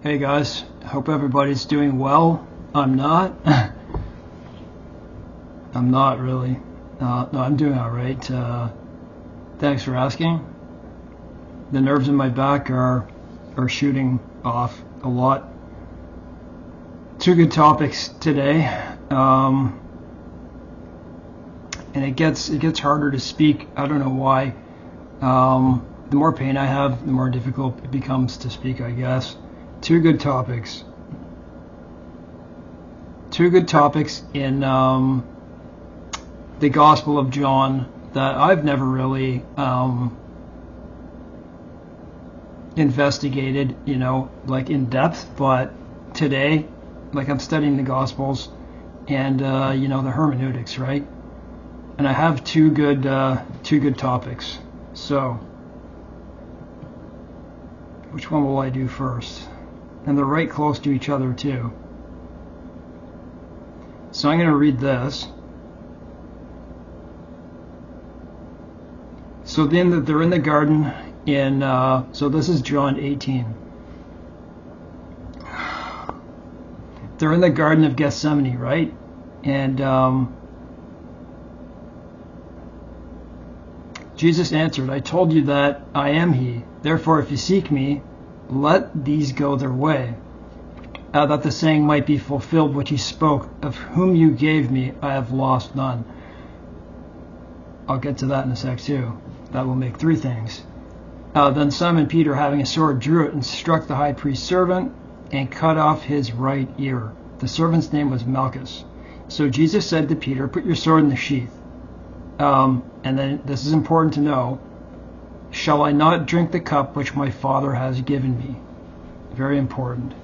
Hey guys, hope everybody's doing well. I'm not. I'm not really. No, I'm doing alright. Thanks for asking. The nerves in my back are shooting off a lot. Two good topics today. And it gets harder to speak. I don't know why. The more pain I have, the more difficult it becomes to speak, I guess. Two good topics in the Gospel of John that I've never really investigated, like in depth, but today, like I'm studying the Gospels and the hermeneutics, right? And I have two good topics. So, which one will I do first? And they're right close to each other too. So I'm going to read this. So then they're in the garden so this is John 18. They're in the Garden of Gethsemane, right? And Jesus answered, I told you that I am he. Therefore, if you seek me, let these go their way, that the saying might be fulfilled which he spoke, of whom you gave me, I have lost none. I'll get to that in a sec too. That will make three things. Then Simon Peter, having a sword, drew it and struck the high priest's servant and cut off his right ear. The servant's name was Malchus. So Jesus said to Peter, put your sword in the sheath. And then this is important to know. Shall I not drink the cup which my Father has given me? Very important.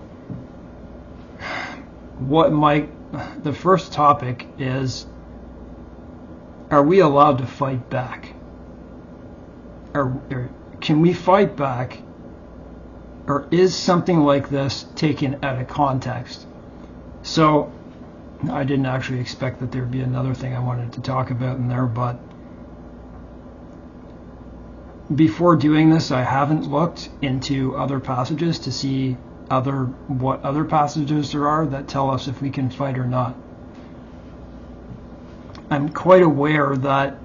The first topic is, are we allowed to fight back? Or can we fight back? Or is something like this taken out of context? So, I didn't actually expect that there'd be another thing I wanted to talk about in there, but before doing this, I haven't looked into other passages to see what other passages there are that tell us if we can fight or not. I'm quite aware that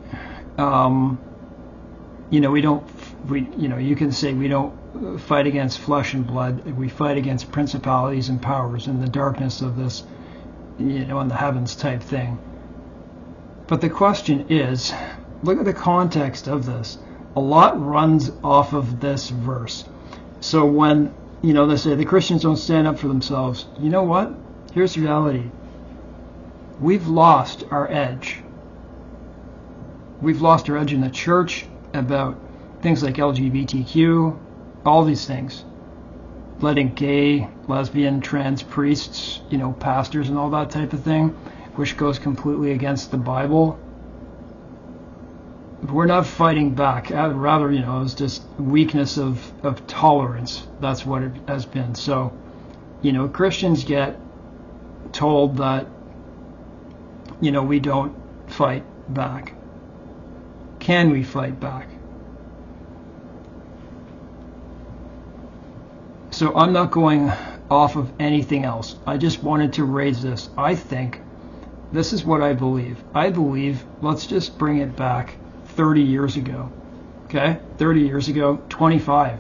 you can say we don't fight against flesh and blood. We fight against principalities and powers in the darkness of this, in the heavens type thing. But the question is, look at the context of this. A lot runs off of this verse. So when, they say the Christians don't stand up for themselves, you know what? Here's the reality. We've lost our edge. We've lost our edge in the church about things like LGBTQ, all these things. Letting gay, lesbian, trans priests, pastors and all that type of thing, which goes completely against the Bible. We're not fighting back. Rather, it's just weakness of tolerance. That's what it has been. So, Christians get told that, we don't fight back. Can we fight back? So I'm not going off of anything else. I just wanted to raise this. I think this is what I believe. I believe, let's just bring it back 30 years ago, okay? 30 years ago, 25,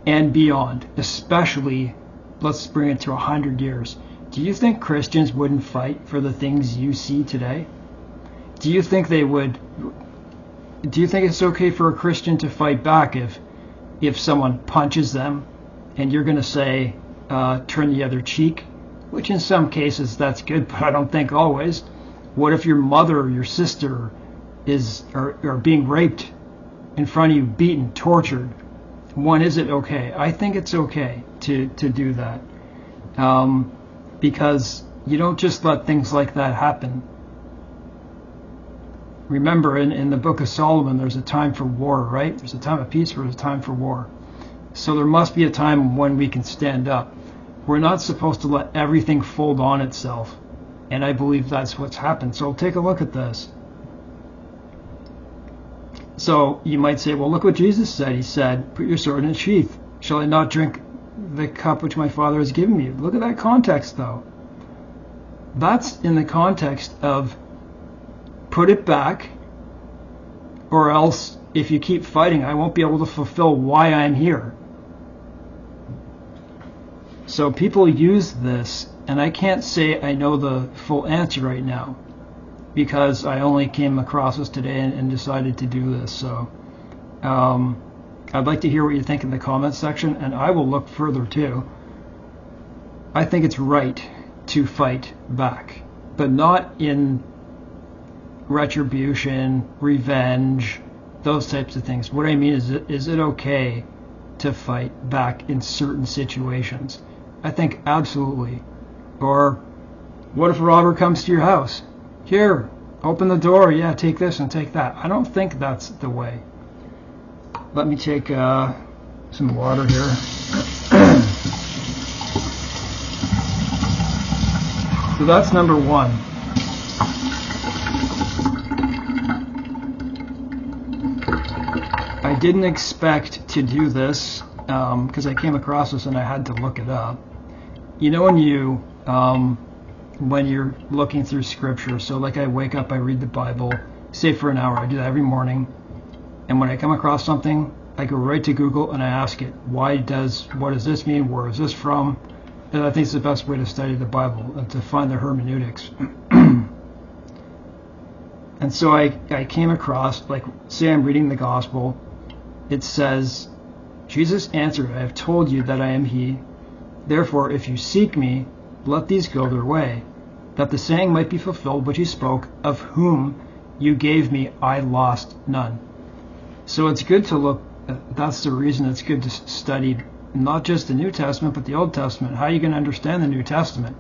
and beyond, especially, let's bring it to 100 years. Do you think Christians wouldn't fight for the things you see today? Do you think they would? Do you think it's okay for a Christian to fight back if someone punches them and you're going to say, turn the other cheek? Which in some cases that's good, but I don't think always. What if your mother or your sister are being raped in front of you, beaten, tortured? When is it okay? I think it's okay to do that. Because you don't just let things like that happen. Remember, in the book of Solomon, there's a time for war, right? There's a time of peace, there's a time for war. So there must be a time when we can stand up. We're not supposed to let everything fold on itself. And I believe that's what's happened. So take a look at this. So you might say, well, look what Jesus said. He said, put your sword in its sheath. Shall I not drink the cup which my Father has given me. Look at that context, though. That's in the context of put it back, or else if you keep fighting, I won't be able to fulfill why I'm here. So people use this, and I can't say I know the full answer right now, because I only came across this today and decided to do this. So I'd like to hear what you think in the comments section, and I will look further too. I think it's right to fight back, but not in retribution, revenge, those types of things. What I mean is it okay to fight back in certain situations? I think absolutely. Or what if a robber comes to your house? Here, open the door. Yeah, take this and take that. I don't think that's the way. Let me take some water here. So that's number one. I didn't expect to do this because I came across this and I had to look it up. You know, when you're looking through scripture, so like I wake up, I read the Bible, say for an hour. I do that every morning. And when I come across something, I go right to Google and I ask it, what does this mean? Where is this from? And I think it's the best way to study the Bible, and to find the hermeneutics. And so I came across, like, say I'm reading the gospel, it says, Jesus answered, I have told you that I am he. Therefore, if you seek me, let these go their way, that the saying might be fulfilled which he spoke, of whom you gave me, I lost none. So it's good to look, that's the reason it's good to study not just the New Testament, but the Old Testament. How are you going to understand the New Testament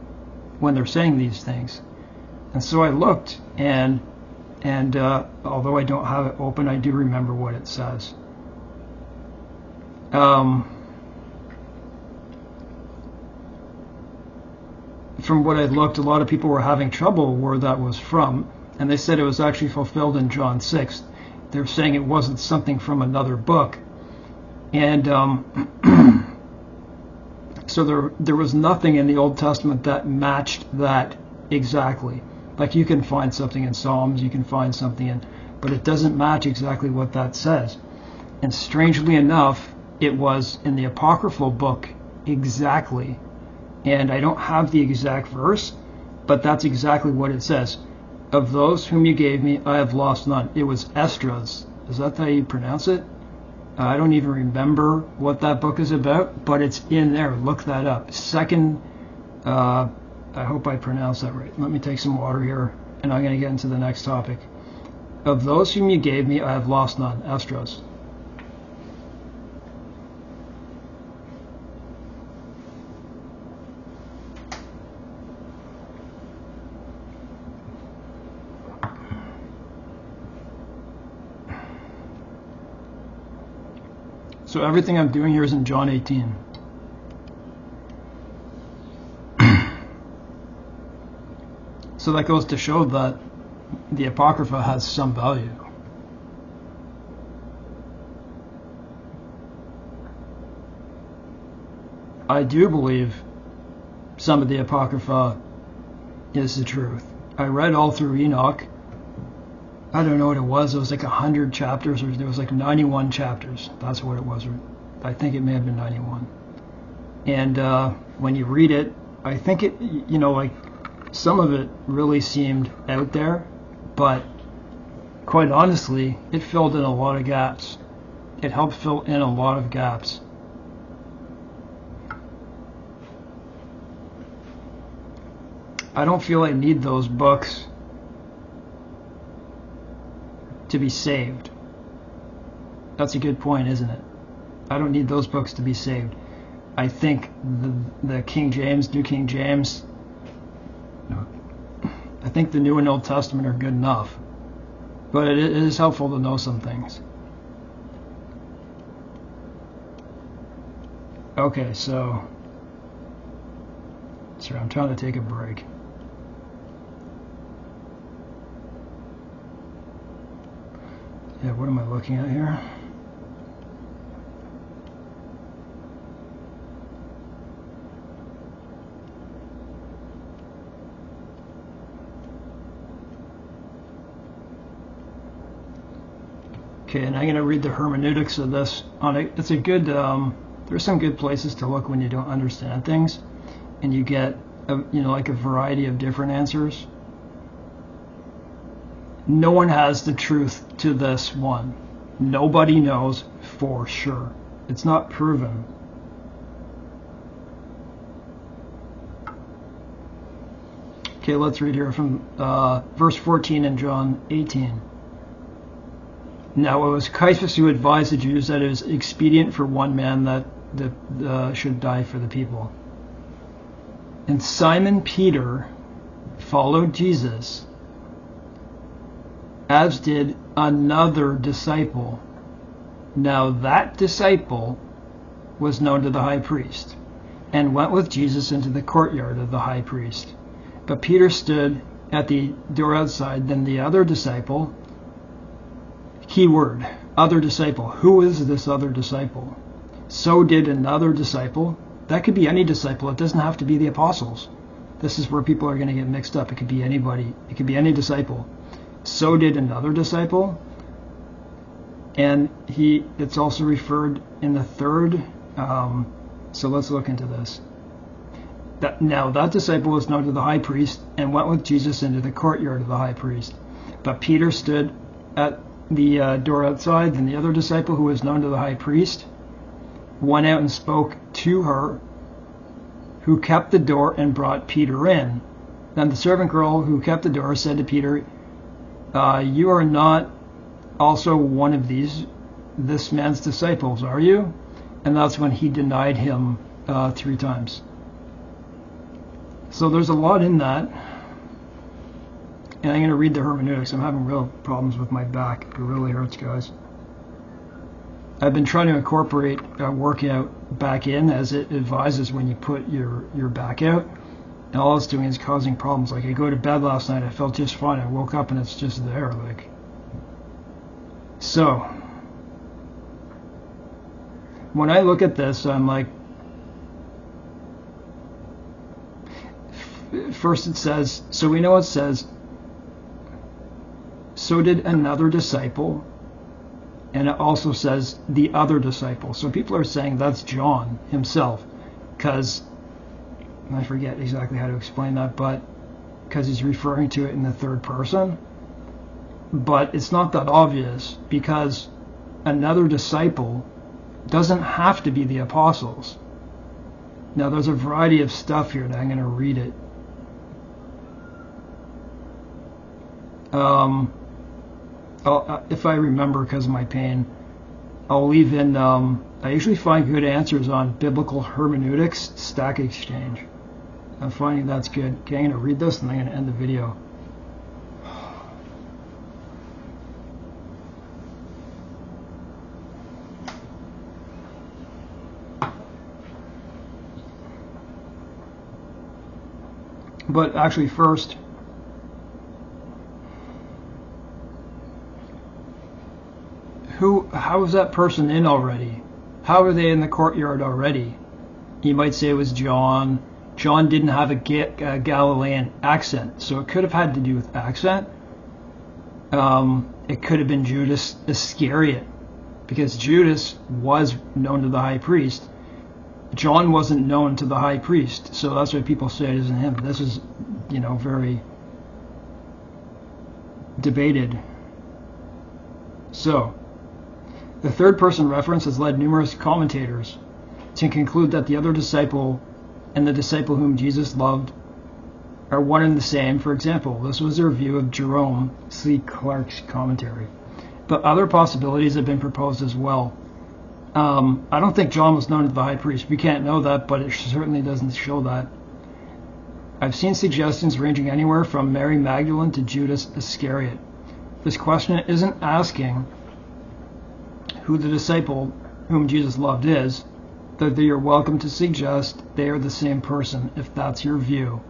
when they're saying these things? And so I looked, and although I don't have it open, I do remember what it says. From what I looked, a lot of people were having trouble where that was from, and they said it was actually fulfilled in John 6. They're saying it wasn't something from another book. And so there was nothing in the Old Testament that matched that exactly. Like you can find something in Psalms, you can find something in, but it doesn't match exactly what that says. And strangely enough, it was in the apocryphal book exactly. And I don't have the exact verse, but that's exactly what it says. Of those whom you gave me, I have lost none. It was Esdras. Is that how you pronounce it? I don't even remember what that book is about, but it's in there. Look that up. Second, I hope I pronounced that right. Let me take some water here, and I'm going to get into the next topic. Of those whom you gave me, I have lost none. Esdras. So everything I'm doing here is in John 18. So that goes to show that the Apocrypha has some value. I do believe some of the Apocrypha is the truth. I read all through Enoch. I don't know what it was. It was like 100 chapters, or there was like 91 chapters. That's what it was. I think it may have been 91. And when you read it, I think it, you know, like some of it really seemed out there, but quite honestly, it filled in a lot of gaps. It helped fill in a lot of gaps. I don't feel I need those books to be saved. That's a good point, isn't it? I don't need those books to be saved. I think the King James, New King James, I think the New and Old Testament are good enough. But it is helpful to know some things. Okay, so sorry, I'm trying to take a break. Yeah, what am I looking at here? Okay, and I'm going to read the hermeneutics of this. It's a good. There's some good places to look when you don't understand things, and you get like a variety of different answers. No one has the truth to this one. Nobody knows for sure. It's not proven. Okay, let's read here from verse 14 in John 18. Now it was Caiaphas who advised the Jews that it was expedient for one man that should die for the people. And Simon Peter followed Jesus, as did another disciple. Now that disciple was known to the high priest, and went with Jesus into the courtyard of the high priest. But Peter stood at the door outside. Then the other disciple, keyword, other disciple. Who is this other disciple? So did another disciple. That could be any disciple. It doesn't have to be the apostles. This is where people are going to get mixed up. It could be anybody. It could be any disciple. So did another disciple. And it's also referred in the third. So let's look into this. Now that disciple was known to the high priest and went with Jesus into the courtyard of the high priest. But Peter stood at the door outside. Then the other disciple, who was known to the high priest, went out and spoke to her, who kept the door, and brought Peter in. Then the servant girl who kept the door said to Peter, you are not also one of this man's disciples, are you? And that's when he denied him 3 times. So there's a lot in that. And I'm going to read the hermeneutics. I'm having real problems with my back. It really hurts, guys. I've been trying to incorporate workout back in, as it advises when you put your back out. And all it's doing is causing problems. Like, I go to bed last night, I felt just fine. I woke up and it's just there. Like, so when I look at this, I'm like, first it says, so we know it says, so did another disciple, and it also says the other disciple. So people are saying that's John himself, because I forget exactly how to explain that, but because he's referring to it in the third person. But it's not that obvious, because another disciple doesn't have to be the apostles. Now there's a variety of stuff here, and I'm going to read it. If I remember, because of my pain, I'll leave in, I usually find good answers on biblical hermeneutics, Stack Exchange. I'm finding that's good. Okay, I'm going to read this and I'm going to end the video. But actually first, how is that person in already? How are they in the courtyard already? You might say it was John. John didn't have a Galilean accent, so it could have had to do with accent. It could have been Judas Iscariot, because Judas was known to the high priest. John wasn't known to the high priest, so that's why people say it isn't him. This is, very debated. So, the third person reference has led numerous commentators to conclude that the other disciple and the disciple whom Jesus loved are one and the same. For example, this was their view of Jerome C. Clark's commentary. But other possibilities have been proposed as well. I don't think John was known to the high priest. We can't know that, but it certainly doesn't show that. I've seen suggestions ranging anywhere from Mary Magdalene to Judas Iscariot. This question isn't asking who the disciple whom Jesus loved is, though you're welcome to suggest they are the same person if that's your view.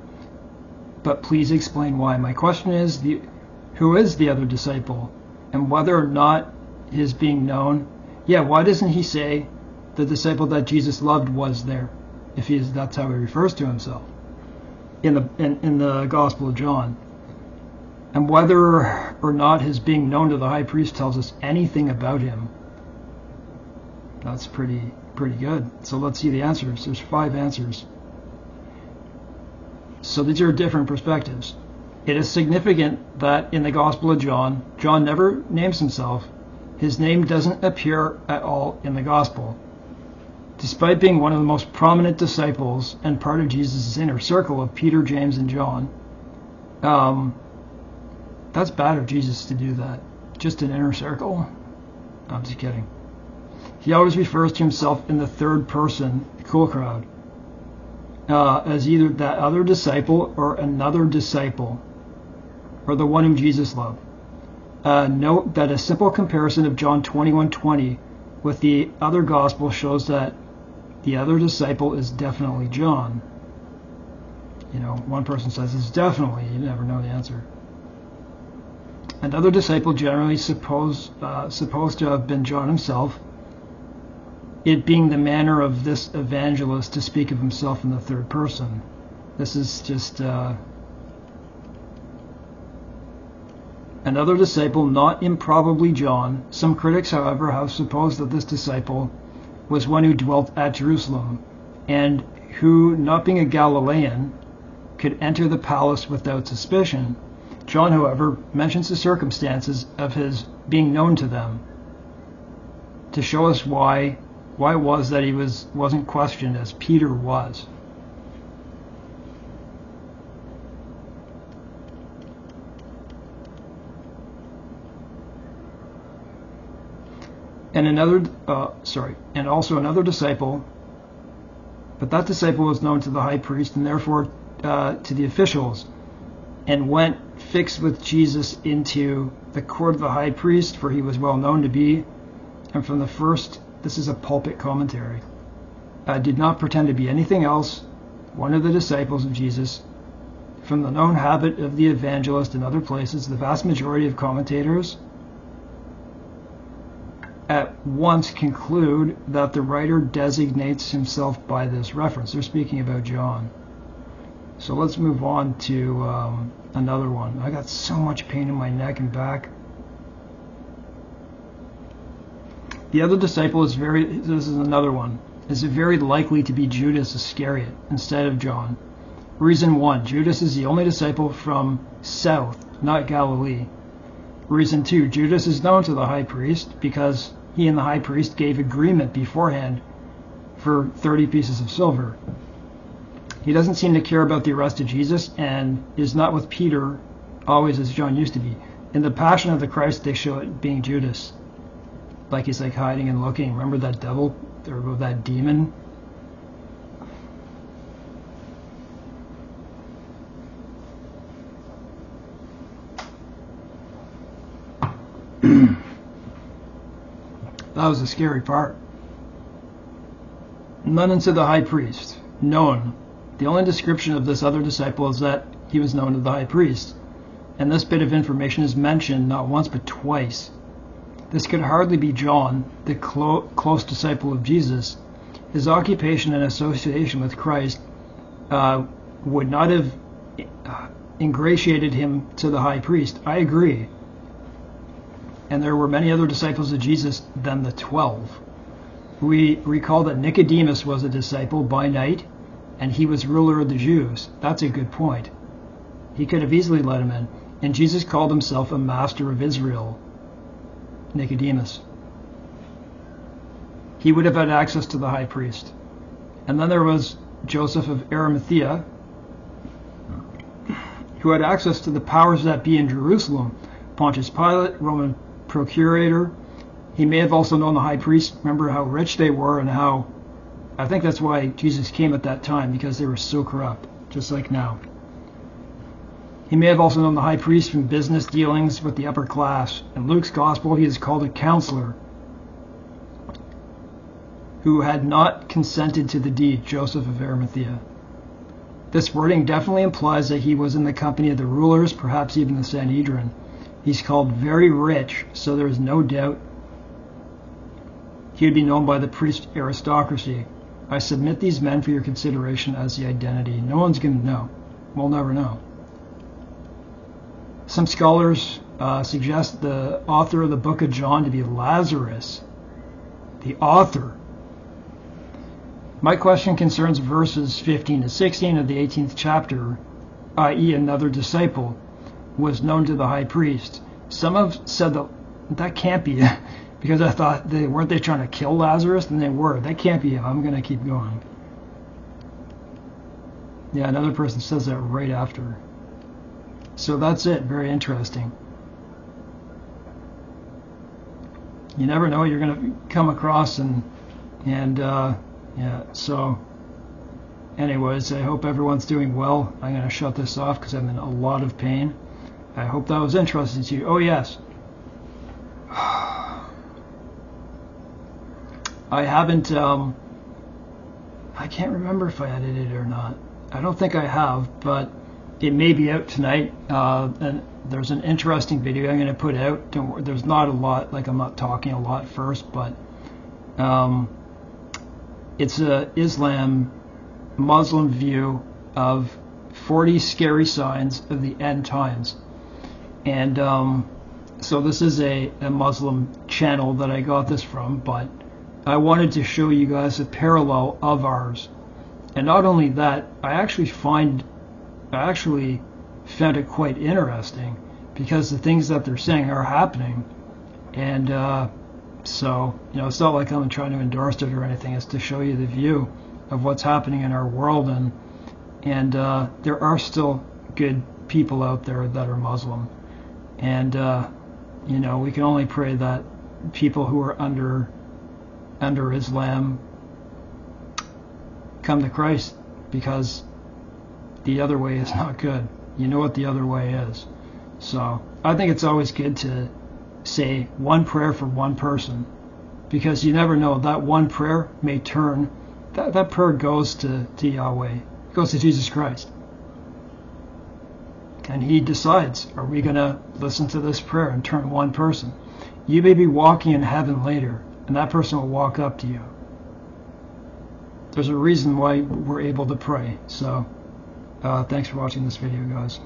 But please explain why. My question is, who is the other disciple, and whether or not his being known. Yeah, why doesn't he say the disciple that Jesus loved was there, if that's how he refers to himself in the Gospel of John? And whether or not his being known to the high priest tells us anything about him, that's pretty good. So let's see the answers. There's 5 answers. So these are different perspectives. It is significant that in the Gospel of John, John never names himself. His name doesn't appear at all in the Gospel. Despite being one of the most prominent disciples and part of Jesus' inner circle of Peter, James, and John, that's bad of Jesus to do that. Just an inner circle? I'm just kidding. He always refers to himself in the third person, the cool crowd, as either that other disciple or another disciple, or the one whom Jesus loved. Note that a simple comparison of John 21:20 with the other gospel shows that the other disciple is definitely John. You know, one person says it's definitely, you never know the answer. Another disciple generally supposed to have been John himself, it being the manner of this evangelist to speak of himself in the third person. This is just another disciple, not improbably John. Some critics, however, have supposed that this disciple was one who dwelt at Jerusalem, and who, not being a Galilean, could enter the palace without suspicion. John, however, mentions the circumstances of his being known to them to show us why it was that he wasn't questioned as Peter was. And also another disciple, but that disciple was known to the high priest and therefore to the officials, and went fixed with Jesus into the court of the high priest, for he was well known to be, and from the first, this is a pulpit commentary, did not pretend to be anything else, one of the disciples of Jesus. From the known habit of the evangelist in other places, the vast majority of commentators at once conclude that the writer designates himself by this reference. They're speaking about John. So let's move on to another one. I got so much pain in my neck and back. The other disciple is this is another one, is very likely to be Judas Iscariot instead of John. Reason 1, Judas is the only disciple from south, not Galilee. Reason 2, Judas is known to the high priest because he and the high priest gave agreement beforehand for 30 pieces of silver. He doesn't seem to care about the arrest of Jesus and is not with Peter always as John used to be. In the Passion of the Christ, they show it being Judas. Like he's like hiding and looking. Remember that devil, or that demon? That was the scary part. None unto the high priest. Known. The only description of this other disciple is that he was known to the high priest. And this bit of information is mentioned not once but twice. This could hardly be John, the close disciple of Jesus. His occupation and association with Christ would not have ingratiated him to the high priest. I agree. And there were many other disciples of Jesus than the 12. We recall that Nicodemus was a disciple by night, and he was ruler of the Jews. That's a good point. He could have easily let him in. And Jesus called himself a master of Israel. Nicodemus. He would have had access to the high priest. And then there was Joseph of Arimathea, who had access to the powers that be in Jerusalem. Pontius Pilate, Roman procurator. He may have also known the high priest. Remember how rich they were and how, I think that's why Jesus came at that time, because they were so corrupt, just like now. He may have also known the high priest from business dealings with the upper class. In Luke's gospel, he is called a counselor who had not consented to the deed, Joseph of Arimathea. This wording definitely implies that he was in the company of the rulers, perhaps even the Sanhedrin. He's called very rich, so there is no doubt he would be known by the priest aristocracy. I submit these men for your consideration as the identity. No one's going to know. We'll never know. Some scholars suggest the author of the book of John to be Lazarus, the author. My question concerns verses 15 to 16 of the 18th chapter, i.e. another disciple was known to the high priest. Some have said that can't be because I thought weren't they trying to kill Lazarus? And they were. That can't be him. I'm going to keep going. Yeah, another person says that right after. So that's it. Very interesting. You never know what you're going to come across, and yeah. So, anyways, I hope everyone's doing well. I'm going to shut this off because I'm in a lot of pain. I hope that was interesting to you. Oh yes. I haven't. I can't remember if I edited it or not. I don't think I have, but it may be out tonight. And there's an interesting video I'm going to put out. Don't worry, there's not a lot. Like I'm not talking a lot first, but it's a Muslim view of 40 scary signs of the end times. And so this is a Muslim channel that I got this from, but I wanted to show you guys a parallel of ours. And not only that, I actually found it quite interesting because the things that they're saying are happening. And so, it's not like I'm trying to endorse it or anything. It's to show you the view of what's happening in our world. And there are still good people out there that are Muslim. And, we can only pray that people who are under Islam come to Christ, because the other way is not good. You know what the other way is. So I think it's always good to say one prayer for one person, because you never know, that one prayer may turn, that prayer goes to Yahweh, goes to Jesus Christ. And he decides, are we going to listen to this prayer and turn one person? You may be walking in heaven later, and that person will walk up to you. There's a reason why we're able to pray. So thanks for watching this video, guys.